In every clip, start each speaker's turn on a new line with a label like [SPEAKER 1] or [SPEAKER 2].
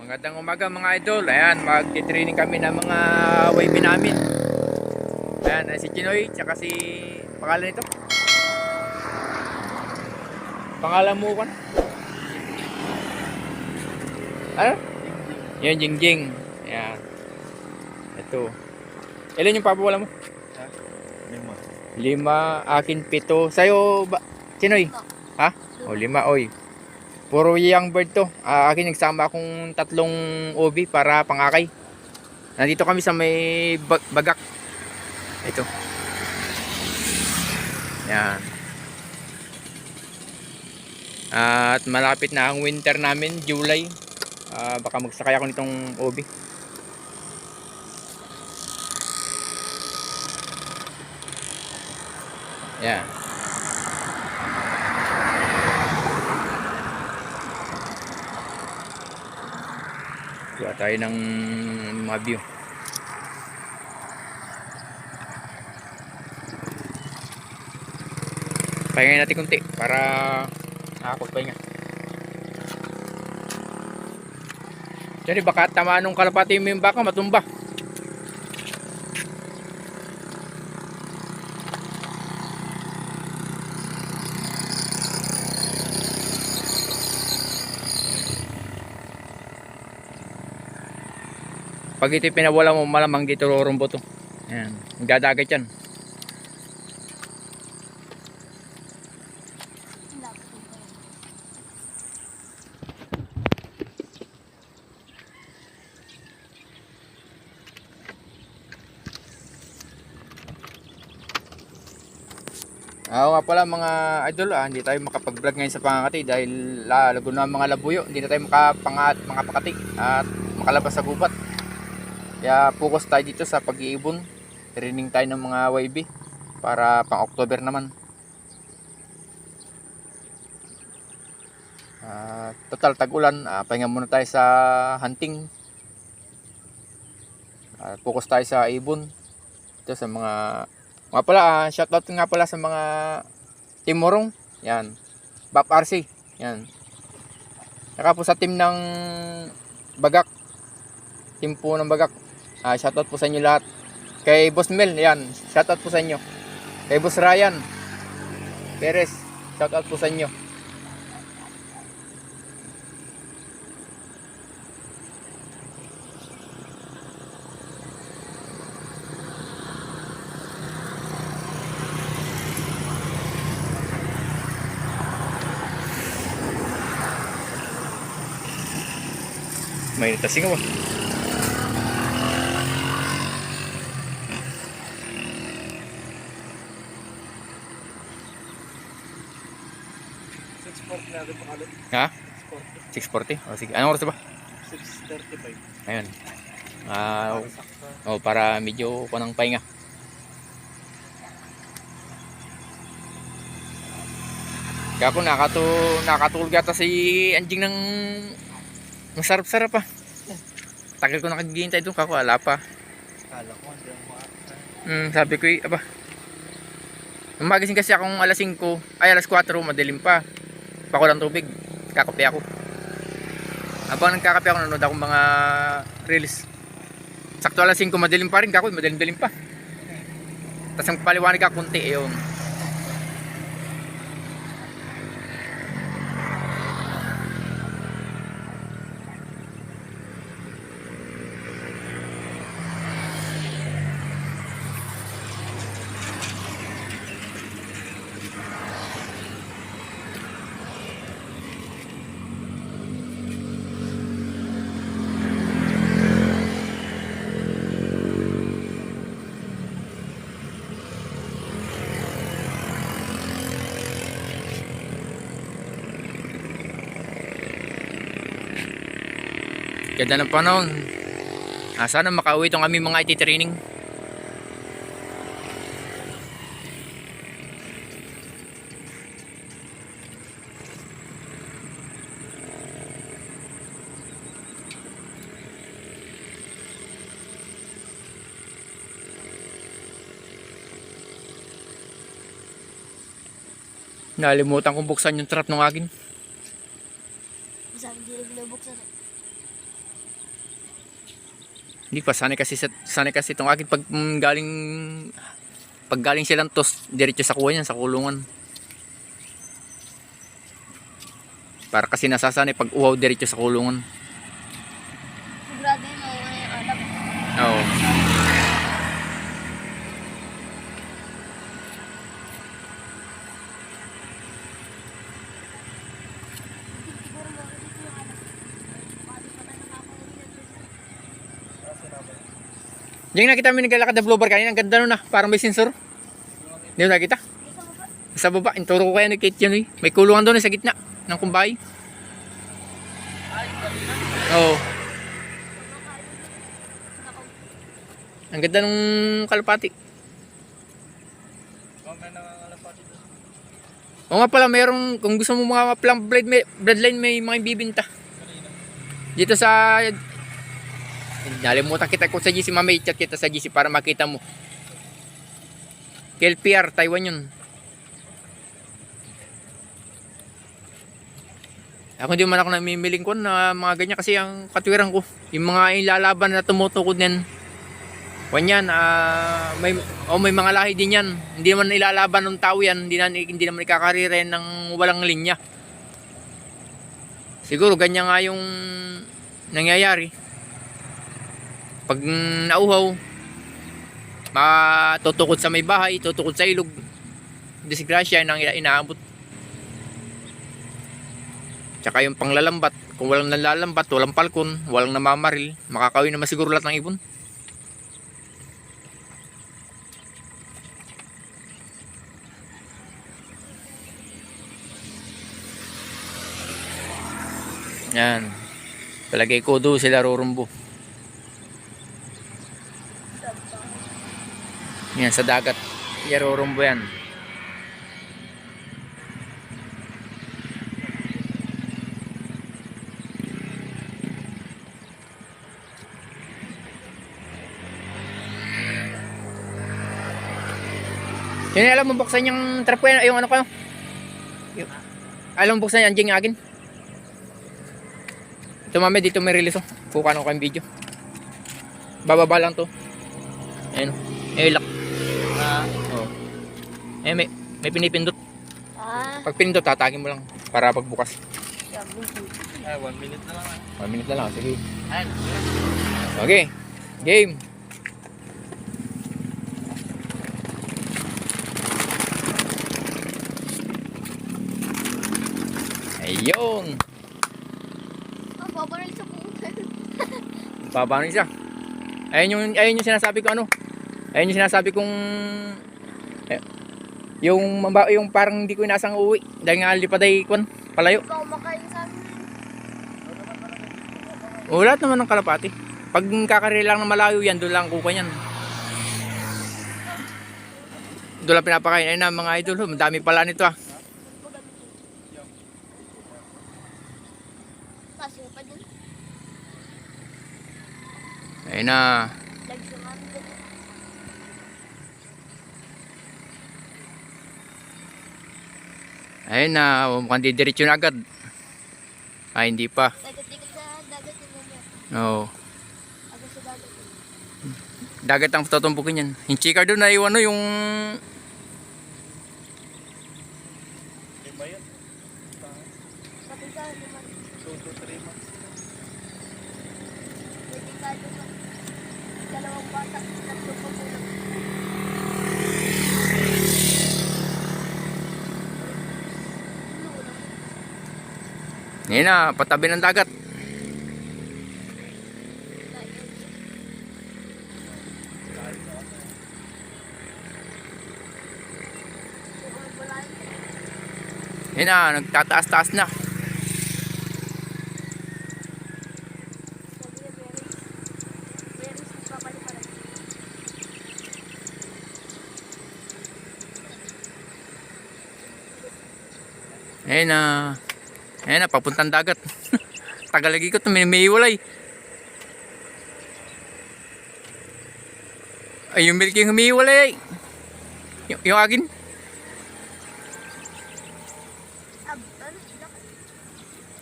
[SPEAKER 1] Magandang umaga mga idol. Ayan, mag-training kami ng mga wavy namin. Ayan, si Chinoy, tsaka si pangalan nito. Pangalan mo kan? Ano? Yan, Jingjing. Ayan. Ito. Ilan yung papawala mo? 5, akin 7. Sa'yo, Chinoy? Ha? O, 5, oy. Puro young bird to. Akin nagsama akong 3 OB para pangakay. Nandito kami sa may bagak. Ito. Yan. At malapit na ang winter namin, July. Baka magsakay ako nitong OB. Yan. Kuha tayo ng mga view. Pahingayin natin kunti para nakakapagpahinga. Jadi baka tamaan ng kalapati mo yung baka matumba. Pag ito pinawala mo, malamang dito rurumbo to. Ayan, magdadagat yan. Oo nga pala mga idol, hindi tayo makapag-vlog ngayon sa pangakati dahil lago na mga labuyo. Hindi na tayo makapakati at makalabas sa gubat. Kaya focus tayo dito sa pag-iibon. Training tayo ng mga YB para pang October naman. Total tag-ulan, pahinga muna tayo sa hunting. Focus tayo sa ibon. Ito sa mga pala, shoutout nga pala sa mga Timorong. Yan. Bap RC. Yan. Saka po sa team ng Bagak. Team po ng Bagak. Shoutout po sa inyo lahat. Kay Boss Mel, yan. Shoutout po sa inyo. Kay Boss Ryan Perez, shoutout po sa inyo. May natasing ako. Ha? 6:40? O sige. Anong oras na ba?
[SPEAKER 2] 6:35.
[SPEAKER 1] Ayun. Para medyo ko ng pahinga. Kaya ako nakatulog yata si anjing ng masarap-sarap pa. Tagal ko nakaghihintay doon, kako wala pa.
[SPEAKER 2] Kala ko hindi ako makakita.
[SPEAKER 1] Sabi ko aba. Magising kasi akong alas 5, ay alas 4, madilim pa. Pako lang tubig, kakape ako. Habang nagkakape ako, nanonood akong mga reels. Sakto alas 5, madilim pa rin, kako madilim-dilim pa. Tapos ang paliwanag ka kunti, yun. Ganda ng panahon. Sana makauwi itong aming mga iti-training. Nalimutan kong buksan yung trap ng akin.
[SPEAKER 3] Sabi hindi na binubuksan eh.
[SPEAKER 1] Hindi pa, sanay kasi itong akin pag galing silang tos, diretso sa kuha niyan, sa kulungan. Para kasi nasasanay pag uhaw diretso sa kulungan.
[SPEAKER 3] Sigurado yun, mawawala yung alak.
[SPEAKER 1] Oo.
[SPEAKER 3] Siguro mawawala yung alak. Baka di pa tayo nakakauwi na dun.
[SPEAKER 1] Yung nakita mo naglalakad na blower kanina, ang ganda nun parang may sensor. Hindi mo nakita? Sa baba, inturo ko kaya ni Kate yun eh. May kulungan doon sa gitna ng kumbay. Oo. Ang ganda nung kalapati.
[SPEAKER 2] May nangangalapati doon.
[SPEAKER 1] Oo nga pala, mayroong, kung gusto mo mga palang bloodline, may mga bibinta. Dito sa, nalimutan kita ko sa GC, mamay chat kita sa GC para makita mo. KLPR, Taiwan yun. Ako hindi man ako namimiling ko na mga ganyan kasi ang katwiran ko. Yung mga ilalaban na tumutukod yan. Wanyan, may mga lahi din yan. Hindi naman ilalaban ng tao yan. Hindi naman ikakarira yan ng walang linya. Siguro ganyan nga yung nangyayari. Pag nauhaw, matutukod sa may bahay, tutukod sa ilog. Disgrasya nang inaabot. Tsaka yung panglalambat, kung walang nalalambat, walang palkon, walang namamaril, makakawin naman siguro lahat ng ibon. Yan. Palagay ko doon sila rurumbo. Yan sa dagat. Yan rurumbo yan. Yun, alam mo buksan yung trap ko yan, yung ano ko. Alam mo buksan yan, yung agin. Ito mami, dito may release oh. Pukan ko kayong video. Bababa lang to. Ayan oh. Lock. Oh. May pinipindot. Pag pinindot, tatagin mo lang para pagbukas.
[SPEAKER 2] 1 minute na lang.
[SPEAKER 1] 1 minute na lang, sige.
[SPEAKER 2] Ayan.
[SPEAKER 1] Okay, game. Ayun.
[SPEAKER 3] Paboril sa pumunta.
[SPEAKER 1] Paano siya? Ayun yung sinasabi ko ano. Ayun yung sinasabi kong yung parang hindi ko inasang uuwi dahil nga lipaday kon palayo.
[SPEAKER 3] Ikaw makain sa amin.
[SPEAKER 1] Ulat naman ng kalapati. Pag kakarili lang na malayo yan, doon lang kuka yan. Doon lang pinapakain. Ayun na mga idol, madami pala nito ah.
[SPEAKER 3] Kasi pa dun.
[SPEAKER 1] Ayun na.
[SPEAKER 3] Legs yung amin dun.
[SPEAKER 1] Ayun na, mukhang didiretso na agad. Ay, hindi pa.
[SPEAKER 3] Ikot-ikot sa dagat yung mamaya.
[SPEAKER 1] Oo.
[SPEAKER 3] Agad sa dagat.
[SPEAKER 1] Dagat ang tutumpukin yan. Yung chika doon na yung ano, yung
[SPEAKER 2] Lima yun.
[SPEAKER 3] Pati sa naman.
[SPEAKER 2] 2 to 3 months.
[SPEAKER 3] Pwede tayo naman. Dalawang bata. Tatlo pa po lang.
[SPEAKER 1] Ngayon na, patabi ng dagat. Ngayon na, nagtataas-taas na. Ngayon na, papuntang dagat. Tagal lagi ko, may iwalay. Ay, yung milk yung humihiwalay. Yung agin.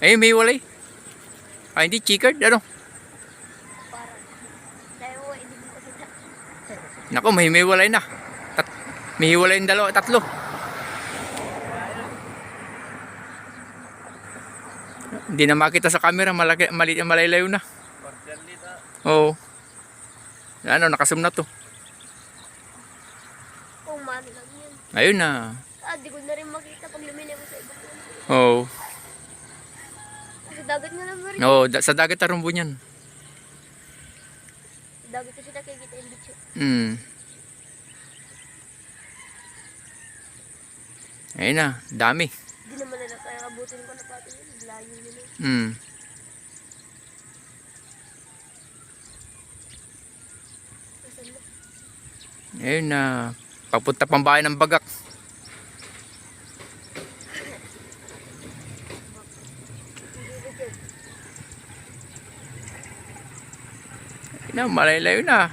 [SPEAKER 1] Ay, may iwalay. Ay, hindi, chicard. Ano?
[SPEAKER 3] Parang.
[SPEAKER 1] Nako, may hiwalay na. May hiwalay yung dalawa, tatlo. Hindi na makita sa camera, maliit malaylayo na.
[SPEAKER 2] Partial lead
[SPEAKER 1] Oo. Ano, nakasum na to.
[SPEAKER 3] Kung mano lang yan.
[SPEAKER 1] Ayun na.
[SPEAKER 3] Di ko na rin makita pag lumili ako sa ibang yan.
[SPEAKER 1] Oo.
[SPEAKER 3] Sa dagat nga naman rin.
[SPEAKER 1] Oo, sa dagat tarumbo niyan.
[SPEAKER 3] Sa dagat kasi nakikita yung bitso.
[SPEAKER 1] Ayun na, dami.
[SPEAKER 3] Di naman nila kaya abutin ko na pati yun. Layo nila. Nasaan na?
[SPEAKER 1] Ayun na, papunta pang bahay ng Bagak. Ayun na, malaylayo na.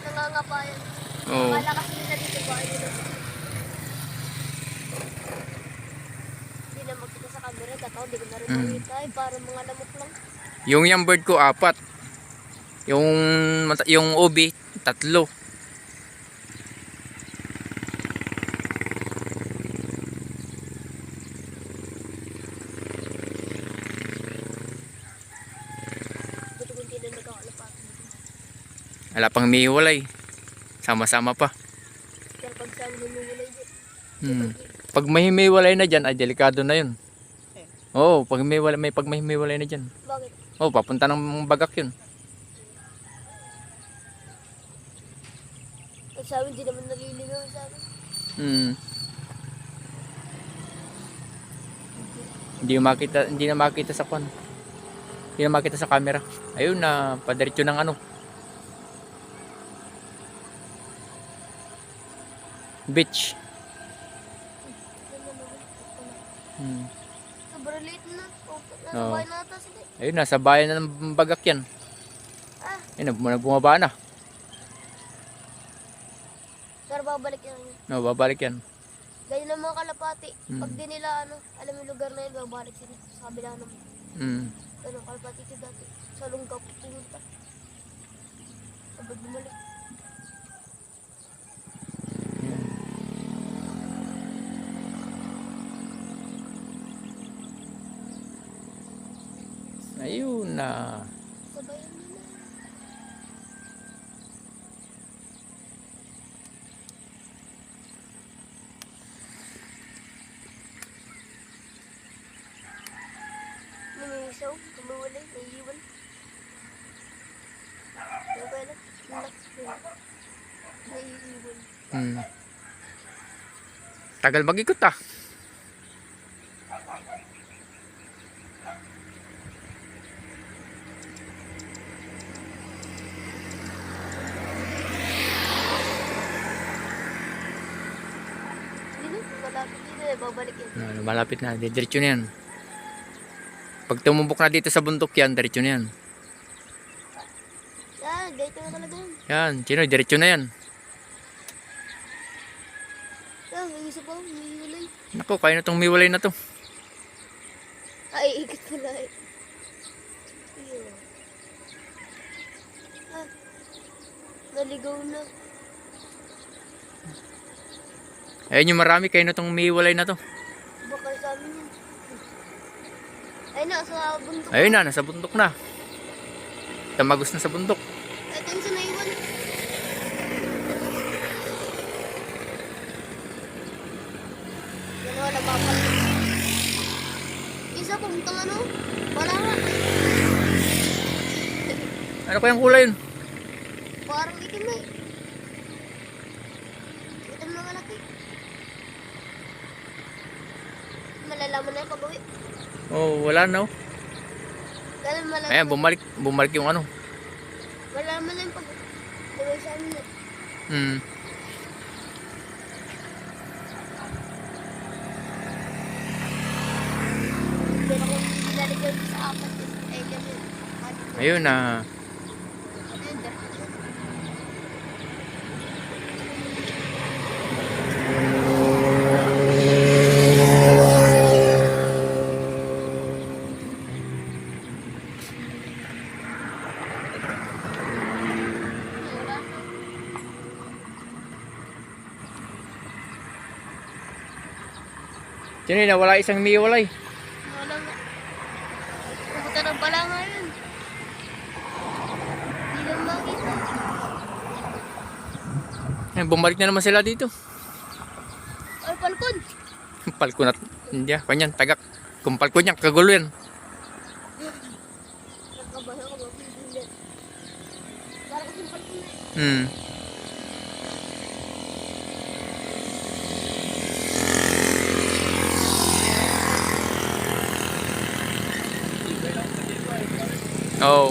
[SPEAKER 3] Nangangapayan.
[SPEAKER 1] Oo.
[SPEAKER 3] Malakas nila dito ba? Hindi na magkita sa camera. Tataw, di ko na rin makita. Parang mga lamok lang.
[SPEAKER 1] Yung young bird ko, 4. Yung ubi, 3.
[SPEAKER 3] Buti kung hindi na nagkakalapat.
[SPEAKER 1] Wala pang mihiwalay. Sama-sama pa.
[SPEAKER 3] Kaya pag saan humihulay dyan.
[SPEAKER 1] Pag may hiwalay na dyan, ay delikado na yun. Oo, pag may hiwalay na dyan.
[SPEAKER 3] Bakit?
[SPEAKER 1] Oo, papunta ng Bagak yun.
[SPEAKER 3] Ang sa amin, di naman naliligaw sa amin.
[SPEAKER 1] Hindi na makita sa kwan. Hindi na makita sa camera. Ayun na, padiretso ng ano. Beach.
[SPEAKER 3] Sobrang liit na. Nasa
[SPEAKER 1] Oo.
[SPEAKER 3] bahay na ata sila.
[SPEAKER 1] Ayun na, sa bayan na ng Bagak yan.
[SPEAKER 3] Ah,
[SPEAKER 1] Ayun na, bumaba na.
[SPEAKER 3] pero babalik yan.
[SPEAKER 1] No, babalik yan.
[SPEAKER 3] Ganyan ang mga kalapati. Pag di nila, alam yung lugar na yun, babalik sila. Sa kabila naman. Kalapati ito dati. Sa lungkap, pumunta. Sabag bumalik.
[SPEAKER 1] Ayun na.
[SPEAKER 3] Sabayan nila. Namisaw, tumawalay, naiiwan. Ano ba yan? Naiiwan.
[SPEAKER 1] Tagal mag-ikot ah.
[SPEAKER 3] Hindi na, malapit din eh, babalik yan.
[SPEAKER 1] Malapit na, diretso na yan. Pag tumumbok na dito sa bundok yan, diretso na yan.
[SPEAKER 3] Ah, dito na talaga yan.
[SPEAKER 1] Yan, Chinoy, diretso na yan.
[SPEAKER 3] Ah, may isa pa, may hiwalay.
[SPEAKER 1] Naku, kaya na itong miwalay na to.
[SPEAKER 3] Ay, ikot pala eh. Ayun. Ah, naligaw na.
[SPEAKER 1] Ayun yung marami, kaya na itong miwalay na to.
[SPEAKER 3] Baka sa amin yun. Ay na, sa bundok.
[SPEAKER 1] Ayun na, nasa bundok na. Tamagos na sa bundok.
[SPEAKER 3] Ito yung sa naiwan. Yan wala babalik. Isa puntang ano? Wala nga.
[SPEAKER 1] Ano kayang kulay yun?
[SPEAKER 3] Parang itim na eh. Itim na malaki. Malalaman na yung pag-uwi.
[SPEAKER 1] Oh, wala na oh.
[SPEAKER 3] Dahil malalaman.
[SPEAKER 1] Ayan, bumalik yung ano.
[SPEAKER 3] Malalaman na yung pag-uwi sa amin eh. Pero kung nalagay sa apat eh. Ay, kami.
[SPEAKER 1] Ayun na.
[SPEAKER 3] Ano yun? Diretso.
[SPEAKER 1] Sino yun? Wala isang miwalay.
[SPEAKER 3] Wala nga. Pumunta ng balanga yun. Hindi lang makita.
[SPEAKER 1] Bumalik na naman sila dito.
[SPEAKER 3] Ay, palkon.
[SPEAKER 1] Palko na. Hindi ah. Kanyan. Tagak. Kung palko niya. Kagulo yan.
[SPEAKER 3] Nagkabahan ka ba? Hindi. Parang kasing palkon na.
[SPEAKER 1] Oo.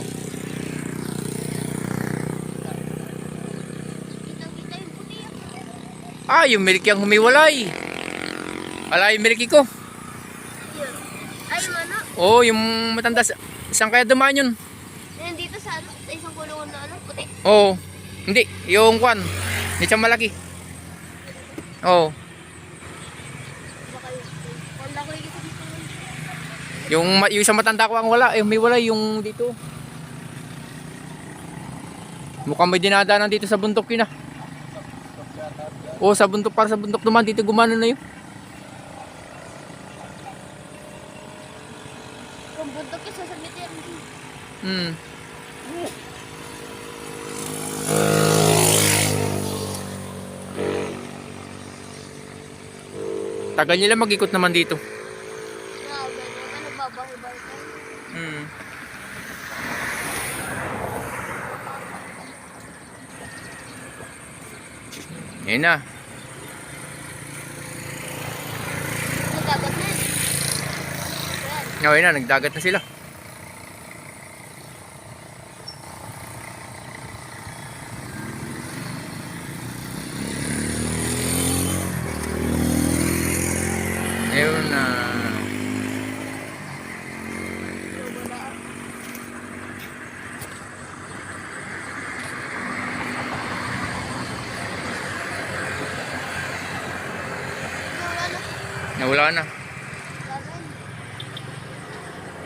[SPEAKER 3] Kitang-kita yung puti.
[SPEAKER 1] Ah, yung milky ang humiwalay. Wala yung milky ko.
[SPEAKER 3] Yun. Ay, mano.
[SPEAKER 1] Oo, yung matanda. Saan kaya dumaan yun?
[SPEAKER 3] Yan dito sa ano, sa isang kulungan na ano, puti.
[SPEAKER 1] Oo. Hindi. Yung kwan. Hindi siya malaki. Oo.
[SPEAKER 3] Baka yun. Wala ko yung isa dito.
[SPEAKER 1] Yung isang matanda ko ang wala. Eh, may wala yung dito. Mukhang may dinadaanan dito sa bundok yun ah. Oo, sa bundok. Para sa bundok naman. Dito gumano na yun.
[SPEAKER 3] Kung buntok ka, sasabit yan.
[SPEAKER 1] Tagal nila mag-ikot naman dito.
[SPEAKER 3] Grabe, ano, babahay-bahay tayo.
[SPEAKER 1] Yan na.
[SPEAKER 3] Nagdagat na yan. Ayan.
[SPEAKER 1] Okay na, nagdagat na sila. Ayun na.
[SPEAKER 3] Wala
[SPEAKER 1] Nawala na.
[SPEAKER 3] na. Lagan.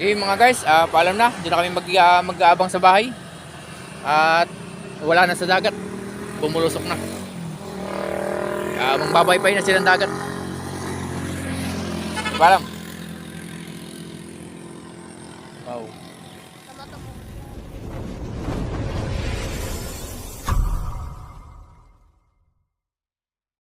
[SPEAKER 1] Eh mga guys, paalam na. Doon na kami mag-aabang sa bahay. At wala na sa dagat. Bumulusok na. Mangbabaypay na silang dagat. Paalam.